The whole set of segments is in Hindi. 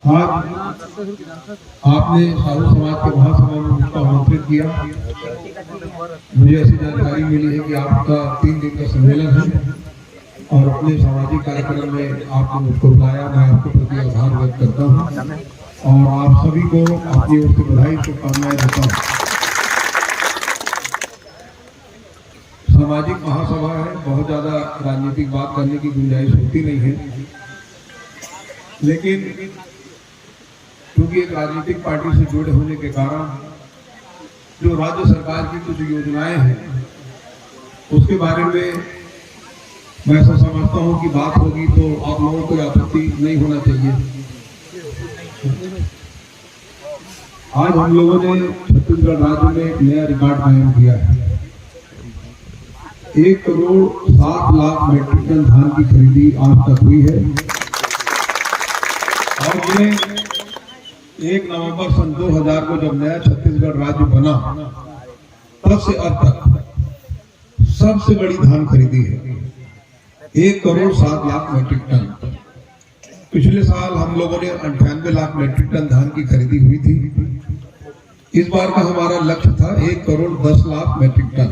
आज आपने साधु समाज के महासभा में मुझको आमंत्रित किया। मुझे ऐसी जानकारी मिली है कि आपका 3 दिन का सम्मेलन है और अपने सामाजिक कार्यक्रम में आपने मुझको बुलाया। मैं आपके प्रति आभार व्यक्त करता हूँ और आप सभी को अपनी ओर से बधाई शुभकामनाएं देता हूँ। सामाजिक महासभा है, बहुत ज्यादा राजनीतिक बात करने की गुंजाइश होती नहीं है, लेकिन क्योंकि एक राजनीतिक पार्टी से जुड़े होने के कारण जो राज्य सरकार की कुछ योजनाएं हैं उसके बारे में मैं ऐसा समझता हूं कि बात होगी तो आप लोगों को आपत्ति नहीं होना चाहिए। आज हम लोगों ने छत्तीसगढ़ राज्य में एक नया रिकॉर्ड कायम किया है। 1 करोड़ 7 लाख मीट्रिक टन धान की खरीदी आज तक हुई है और ये 1 नवंबर सन 2000 को जब नया छत्तीसगढ़ राज्य बना तब से अब तक सबसे बड़ी धान खरीदी है। 1 करोड़ 7 लाख मीट्रिक टन। पिछले साल हम लोगों ने 98 लाख मीट्रिक टन धान की खरीदी हुई थी। इस बार का हमारा लक्ष्य था 1 करोड़ 10 लाख मीट्रिक टन,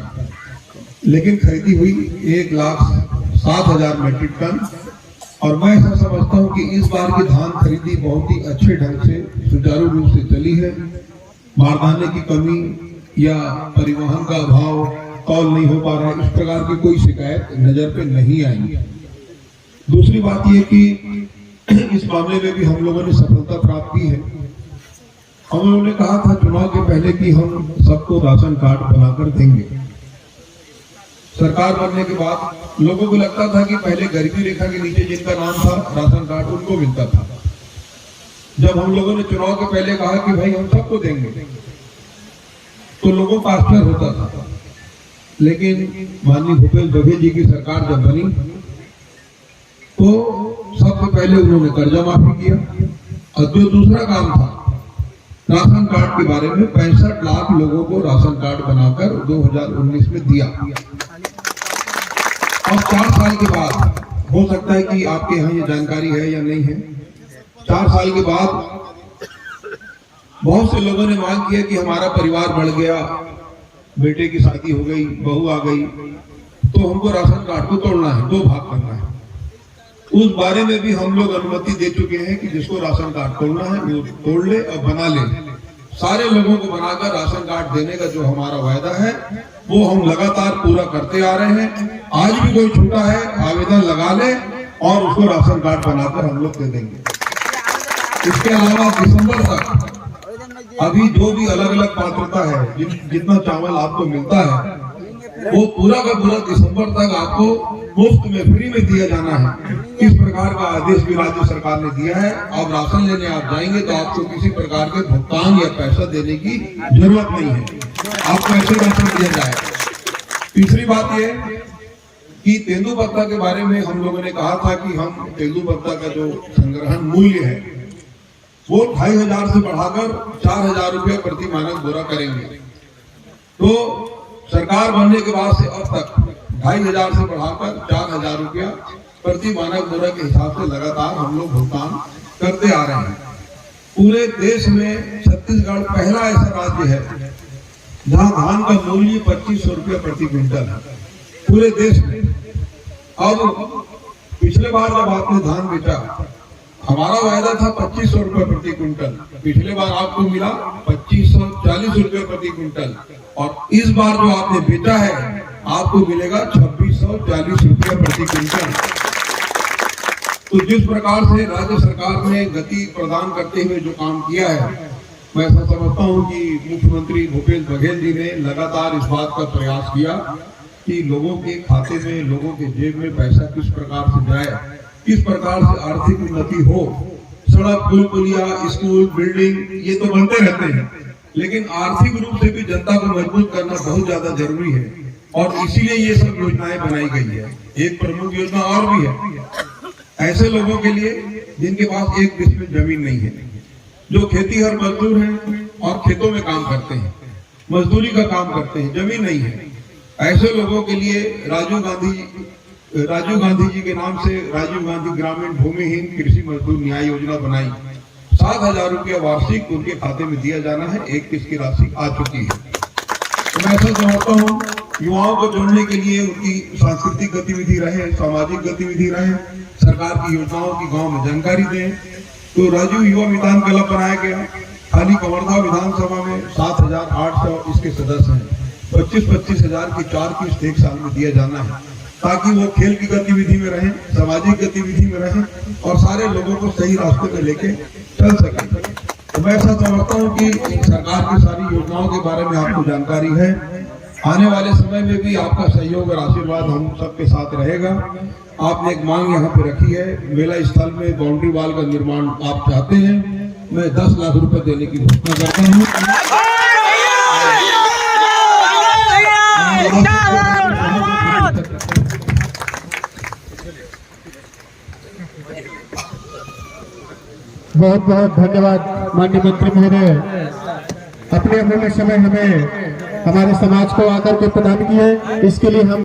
लेकिन खरीदी हुई 1,07,000 मीट्रिक टन। और मैं ऐसा समझता हूं कि इस बार की धान खरीदी बहुत ही अच्छे ढंग से सुचारू रूप से चली है। बारदाने की कमी या परिवहन का अभाव, कॉल नहीं हो पा रहा है, इस प्रकार की कोई शिकायत नजर पे नहीं आई। दूसरी बात यह कि इस मामले में भी हम लोगों ने सफलता प्राप्त की है। हम लोगों ने कहा था चुनाव के पहले कि हम सबको राशन कार्ड बनाकर देंगे। सरकार बनने के बाद लोगों को लगता था कि पहले गरीबी रेखा के नीचे जिनका नाम था राशन कार्ड उनको मिलता था। जब हम लोगों ने चुनाव के पहले कहा कि भाई हम सबको देंगे तो लोगों का आश्चर्य होता था, लेकिन माननीय भूपेश बघेल जी की सरकार जब बनी तो सबसे पहले उन्होंने कर्जा माफी किया और जो दूसरा काम था राशन कार्ड के बारे में 65 लाख लोगों को राशन कार्ड बनाकर 2019 में दिया। और 4 साल के बाद, हो सकता है कि आपके यहाँ ये जानकारी है या नहीं है, 4 साल के बाद बहुत से लोगों ने मांग किया कि हमारा परिवार बढ़ गया, बेटे की शादी हो गई, बहू आ गई, तो हमको राशन कार्ड को तोड़ना है, 2 भाग करना है। उस बारे में भी हम लोग अनुमति दे चुके हैं कि जिसको राशन कार्ड तोड़ना है वो तोड़ ले और बना ले। सारे लोगों को बनाकर राशन कार्ड देने का जो हमारा वायदा है वो हम लगातार पूरा करते आ रहे हैं। आज भी कोई छूटा है आवेदन लगा ले और उसको राशन कार्ड बनाकर हम लोग दे देंगे। इसके अलावा दिसंबर तक अभी जो भी अलग अलग पात्रता है, जितना चावल आपको मिलता है वो पूरा का पूरा दिसंबर तक आपको मुफ्त में, फ्री में दिया जाना है। इस प्रकार का आदेश भी राज्य सरकार ने दिया है। अब राशन लेने आप जाएंगे तो आपको किसी प्रकार के भुगतान या पैसा देने की जरूरत नहीं है, आपको ऐसे राशन दिया जाए। तीसरी बात यह कि तेंदुपत्ता के बारे में हम लोगों ने कहा था कि हम तेंदुपत्ता का जो संग्रहण मूल्य है वो 2,500 से बढ़ाकर 4,000 रुपये प्रति मानक बोरा करेंगे। तो सरकार बनने के बाद से अब तक 2,500 से बढ़ाकर 4,000 रुपया प्रति मानक बोरा के हिसाब से लगातार हम लोग भुगतान करते आ रहे हैं। पूरे देश में छत्तीसगढ़ पहला ऐसा राज्य है जहां धान का मूल्य 2,500 रुपया प्रति क्विंटल है पूरे देश में। अब पिछले बार जब आपने धान बेचा, हमारा वायदा था 2,500 रुपये प्रति क्विंटल, पिछले बार आपको मिला 2,540 रुपये प्रति क्विंटल और इस बार जो आपने बेचा है आपको मिलेगा 2,640 रुपये प्रति क्विंटल। तो जिस प्रकार से राज्य सरकार ने गति प्रदान करते हुए जो काम किया है, मैं ऐसा समझता हूं कि मुख्यमंत्री भूपेश बघेल जी ने लगातार इस बात का प्रयास किया कि लोगों के खाते में, लोगों के जेब में पैसा किस प्रकार से जाए, किस प्रकार से आर्थिक उन्नति हो। सड़क, पुल, पुलिया, स्कूल, बिल्डिंग ये तो बनते रहते हैं, लेकिन आर्थिक रूप से भी जनता को मजबूत करना बहुत ज्यादा जरूरी है और इसीलिए ये सब योजनाएं बनाई गई है। एक प्रमुख योजना और भी है ऐसे लोगों के लिए जिनके पास 1 डिसमिल जमीन नहीं है, जो खेतीहर मजदूर हैं और खेतों में काम करते हैं, मजदूरी का काम करते हैं, जमीन नहीं है। ऐसे लोगों के लिए राजीव गांधी जी के नाम से राजीव गांधी ग्रामीण भूमिहीन कृषि मजदूर न्याय योजना बनाई। 7,000 रुपया वार्षिक उनके खाते में दिया जाना है। एक किस्त की राशि आ चुकी है। तो मैं ऐसा समझता हूँ युवाओं को जोड़ने के लिए उनकी सांस्कृतिक गतिविधि रहे, सामाजिक गतिविधि रहे, सरकार की योजनाओं की गांव में जानकारी दें। तो राजीव युवा मितान क्लब बनाया गया। खाली कवर्धा विधानसभा में 7,800 इसके सदस्य हैं। 25-25 हजार की 4 किस्त एक साल में दिया जाना है, ताकि वो खेल की गतिविधि में रहें, सामाजिक गतिविधि में रहें और सारे लोगों को सही रास्ते में लेके चल सके। तो मैं ऐसा समझता हूँ कि सरकार की सारी योजनाओं के बारे में आपको जानकारी है। आने वाले समय में भी आपका सहयोग और आशीर्वाद हम सबके साथ रहेगा। आपने एक मांग यहाँ पे रखी है, मेला स्थल में बाउंड्री वॉल का निर्माण आप चाहते हैं। मैं 10 लाख रुपए देने की घोषणा करता हूँ। बहुत बहुत धन्यवाद माननीय मंत्री महोदय, अपने अमूल्य समय हमें हमारे समाज को आकर के प्रदान किए, इसके लिए हम